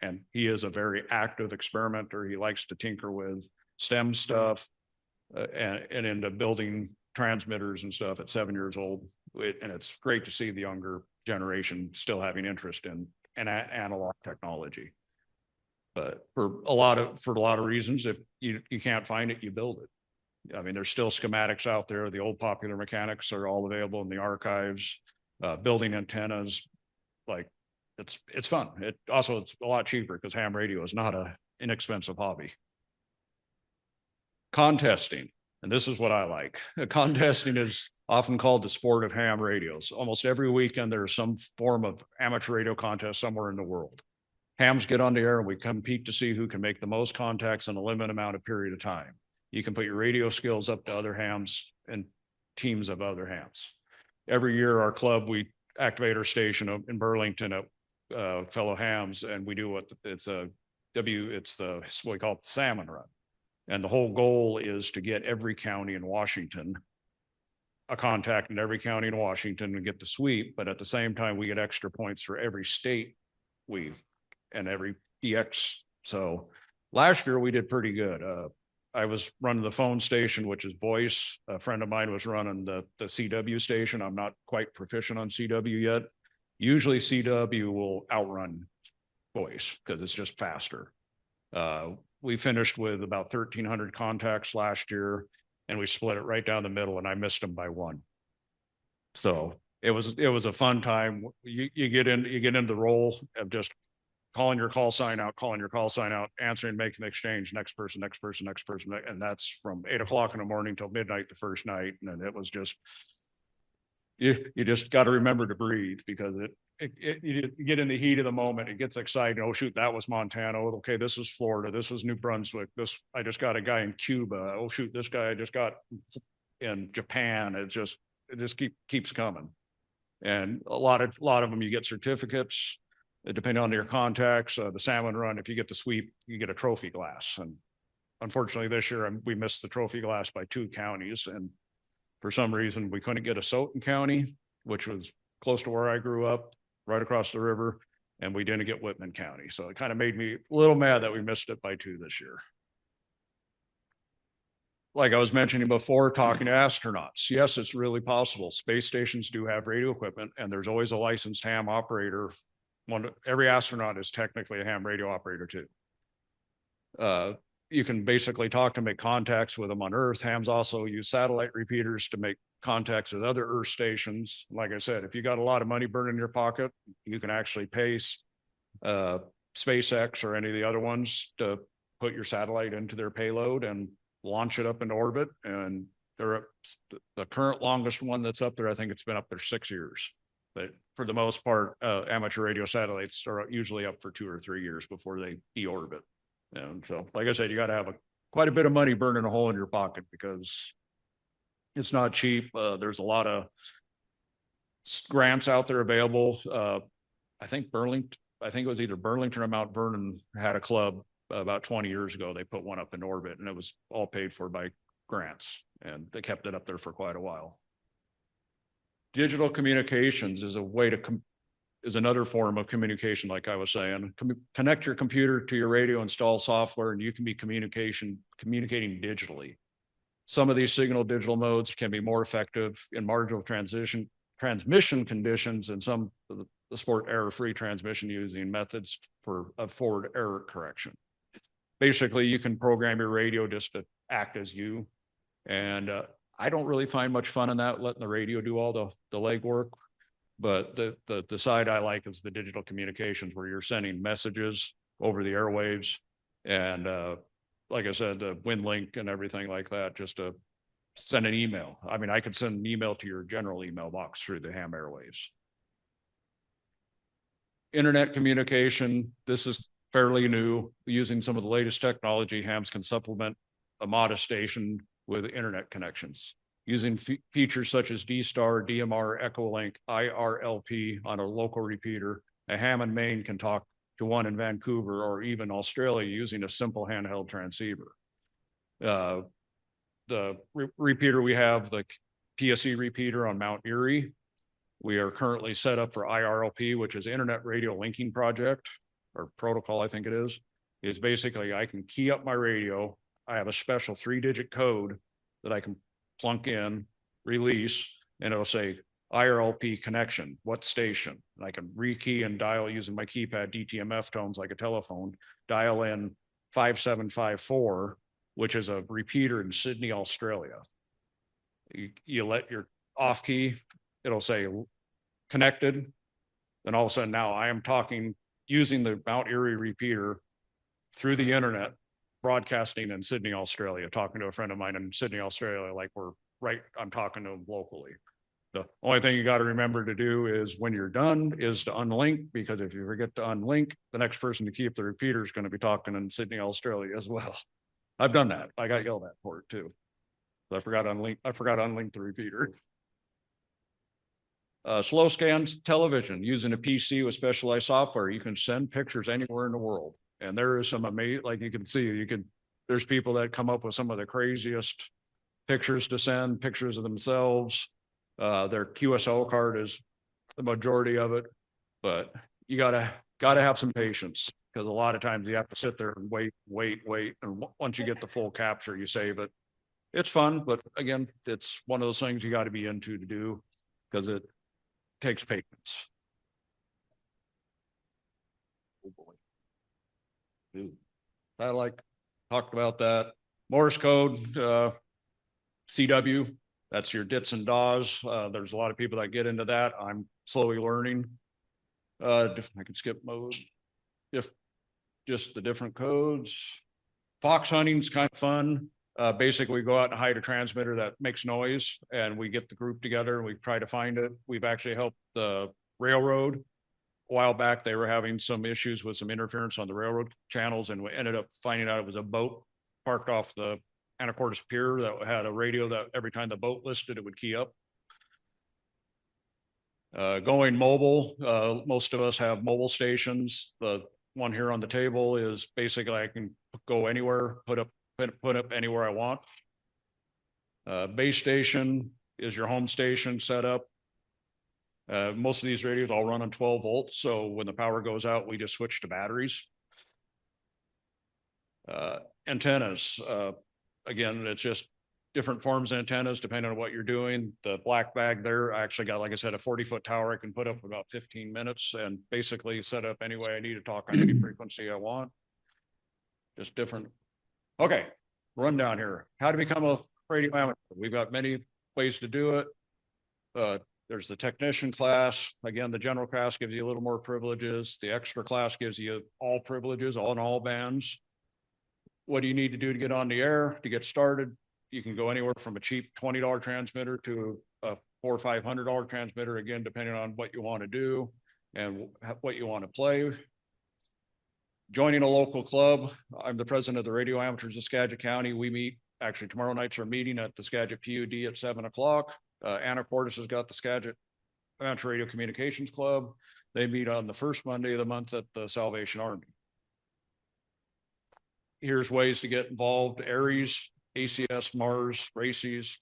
And he is a very active experimenter. He likes to tinker with STEM stuff and into building transmitters and stuff at 7 years old. And it's great to see the younger generation still having interest in analog technology. But for a lot of reasons, if you can't find it, you build it. I mean, there's still schematics out there. The old popular mechanics are all available in the archives. Building antennas, like it's fun. It's a lot cheaper because ham radio is not an inexpensive hobby. Contesting, and this is what I like. Contesting is often called the sport of ham radios. Almost every weekend there's some form of amateur radio contest somewhere in the world. Hams get on the air and we compete to see who can make the most contacts in a limited amount of period of time. You can put your radio skills up to other hams and teams of other hams. Every year, our club, we activate our station in Burlington at fellow hams, and we do what what we call the salmon run. And the whole goal is to get every county in Washington, a contact in every county in Washington, and get the sweep. But at the same time, we get extra points for every state and every EX. So last year we did pretty good. I was running the phone station, which is voice. A friend of mine was running the CW station. I'm not quite proficient on CW yet. Usually CW will outrun voice because it's just faster. We finished with about 1,300 contacts last year, and we split it right down the middle, and I missed them by one. So it was a fun time. You get into the role of just calling your call sign out, answering, making the exchange, next person. And that's from 8 o'clock in the morning till midnight the first night. And it was just, you just got to remember to breathe because you get in the heat of the moment. It gets exciting. Oh, shoot, that was Montana. Okay, this is Florida. This is New Brunswick. I just got a guy in Cuba. Oh, shoot, this guy I just got in Japan. It just keeps coming. And a lot of them, you get certificates. Depending on your contacts, the salmon run, if you get the sweep, you get a trophy glass. And unfortunately this year we missed the trophy glass by 2 counties. And for some reason we couldn't get a Soton County, which was close to where I grew up, right across the river. And we didn't get Whitman County. So it kind of made me a little mad that we missed it by 2 this year. Like I was mentioning before, talking to astronauts. Yes, it's really possible. Space stations do have radio equipment, and there's always a licensed ham operator. Every astronaut is technically a ham radio operator too. You can basically talk to make contacts with them on Earth. Hams also use satellite repeaters to make contacts with other Earth stations. Like I said, if you got a lot of money burning in your pocket, you can actually pay SpaceX or any of the other ones to put your satellite into their payload and launch it up into orbit. And the current longest one that's up there, I think it's been up there 6 years. But for the most part, amateur radio satellites are usually up for 2 or 3 years before they deorbit. And so, like I said, you got to have quite a bit of money burning a hole in your pocket because it's not cheap. There's a lot of grants out there available. I think it was either Burlington or Mount Vernon had a club about 20 years ago. They put one up in orbit, and it was all paid for by grants, and they kept it up there for quite a while. Digital communications is is another form of communication, like I was saying. Connect your computer to your radio, install software, and you can be communicating digitally. Some of these signal digital modes can be more effective in marginal transmission conditions, and some of the sport error-free transmission using methods for forward error correction. Basically, you can program your radio just to act as you, and I don't really find much fun in that, letting the radio do all the legwork. But the side I like is the digital communications where you're sending messages over the airwaves. And like I said, the WinLink and everything like that, just to send an email. I mean, I could send an email to your general email box through the ham airwaves. Internet communication, this is fairly new. Using some of the latest technology, hams can supplement a modest station with internet connections. Using features such as D-Star, DMR, Echolink, IRLP on a local repeater, a ham in Maine can talk to one in Vancouver or even Australia using a simple handheld transceiver. The repeater we have, the PSE repeater on Mount Erie. We are currently set up for IRLP, which is Internet Radio Linking Project, or protocol, I think it is basically I can key up my radio. I have a special 3-digit code that I can plunk in, release, and it'll say IRLP connection, what station? And I can rekey and dial using my keypad DTMF tones like a telephone, dial in 5754, which is a repeater in Sydney, Australia. You let your off key, it'll say connected. Then all of a sudden now I am talking using the Mount Erie repeater through the internet, broadcasting in Sydney, Australia, talking to a friend of mine in Sydney, Australia, like I'm talking to him locally. The only thing you got to remember to do is when you're done is to unlink, because if you forget to unlink, the next person to keep the repeater is going to be talking in Sydney, Australia as well. I've done that. I got yelled at for it too. So I forgot to unlink the repeater. Slow scans television using a PC with specialized software. You can send pictures anywhere in the world. And there is some amazing, like you can see, there's people that come up with some of the craziest pictures to send, pictures of themselves. Their QSO card is the majority of it, but you gotta have some patience, because a lot of times you have to sit there and wait. And once you get the full capture, you save it. It's fun, but again, it's one of those things you got to be into to do, because it takes patience. Oh boy. Dude, I talked about that. Morse code, CW, that's your dits and DAWs. There's a lot of people that get into that. I'm slowly learning. I can skip mode. If just the different codes. Fox hunting is kind of fun. Basically, we go out and hide a transmitter that makes noise, and we get the group together and we try to find it. We've actually helped the railroad. A while back, they were having some issues with some interference on the railroad channels, and we ended up finding out it was a boat parked off the Anacortes Pier that had a radio that every time the boat listed, it would key up. Going mobile, most of us have mobile stations. The one here on the table is basically I can go anywhere, put up anywhere I want. Base station is your home station setup. Most of these radios all run on 12 volts. So when the power goes out, we just switch to batteries. Antennas, again, it's just different forms of antennas depending on what you're doing. The black bag there, I actually got, like I said, a 40-foot tower I can put up for about 15 minutes and basically set up any way I need to talk on any frequency I want. Just different. Okay, rundown here. How to become a radio amateur. We've got many ways to do it. There's the technician class. Again, the general class gives you a little more privileges. The extra class gives you all privileges, all bands. What do you need to do to get on the air, to get started? You can go anywhere from a cheap $20 transmitter to a $400 or $500 transmitter, again, depending on what you want to do and what you want to play. Joining a local club. I'm the president of the Radio Amateurs of Skagit County. We meet, actually tomorrow night's our meeting at the Skagit PUD at 7 o'clock. Anacortes has got the Skagit Amateur Radio Communications Club. They meet on the first Monday of the month at the Salvation Army. Here's ways to get involved. Aries, ACS, Mars, Races.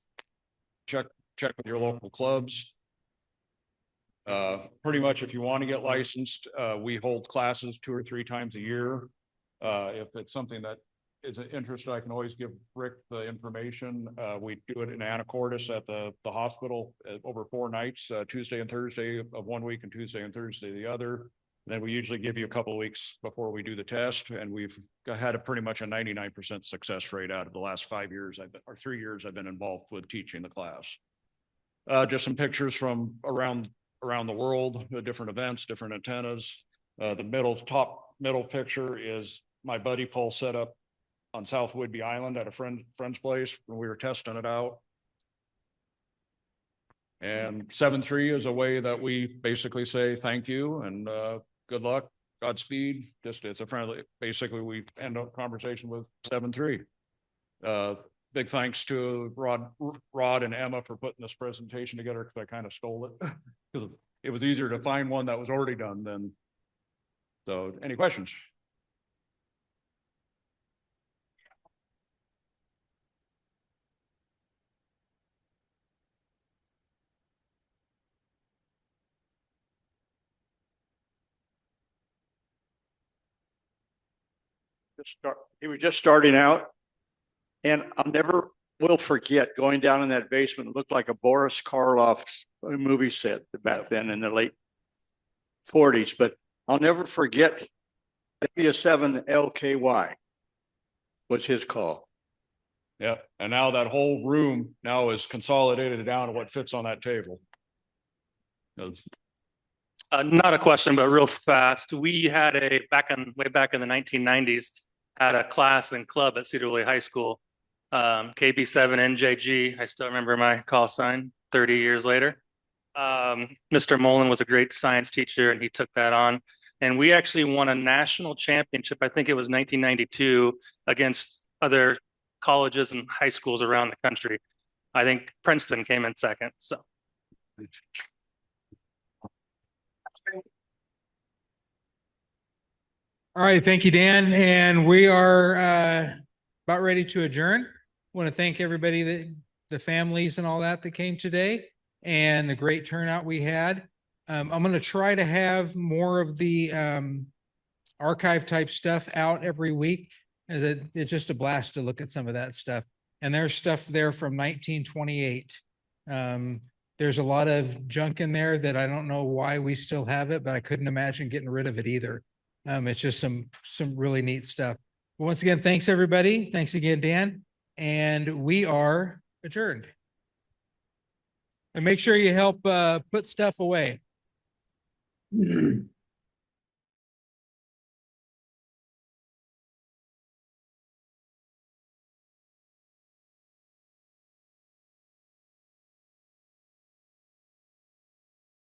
Check with your local clubs. Pretty much if you want to get licensed, we hold classes 2 or 3 times a year. If it's something that is an interest, I can always give Rick the information. We do it in Anacortes at the hospital over 4 nights, Tuesday and Thursday of one week and Tuesday and Thursday the other. And then we usually give you a couple of weeks before we do the test, and we've had pretty much a 99% success rate out of the last 5 years, or 3 years I've been involved with teaching the class. Just some pictures from around the world, the different events, different antennas. The top middle picture is my buddy Paul set up on South Whidbey Island at a friend's place when we were testing it out. And 7.3 is a way that we basically say thank you and good luck, Godspeed. It's a friendly, basically we end up conversation with 7.3. Big thanks to Rod and Emma for putting this presentation together, because I kind of stole it. Because it was easier to find one that was already done than. So any questions? he was just starting out. And I'll never will forget going down in that basement. It looked like a Boris Karloff movie set back then in the late 40s. But I'll never forget W7LKY was his call. Yeah, and now that whole room now is consolidated down to what fits on that table. Not a question, but real fast. We had way back in the 1990s, had a class and club at Sedro Woolley High School, KB7NJG. I still remember my call sign 30 years later. Mr. Mullen was a great science teacher and he took that on. And we actually won a national championship, I think it was 1992, against other colleges and high schools around the country. I think Princeton came in second, so. All right, thank you, Dan. And we are about ready to adjourn. Want to thank everybody, the families and all that came today, and the great turnout we had. I'm going to try to have more of the archive type stuff out every week, as it's just a blast to look at some of that stuff. And there's stuff there from 1928. There's a lot of junk in there that I don't know why we still have it, but I couldn't imagine getting rid of it either. It's just some really neat stuff. But once again, thanks everybody. Thanks again, Dan. And we are adjourned. And make sure you help put stuff away.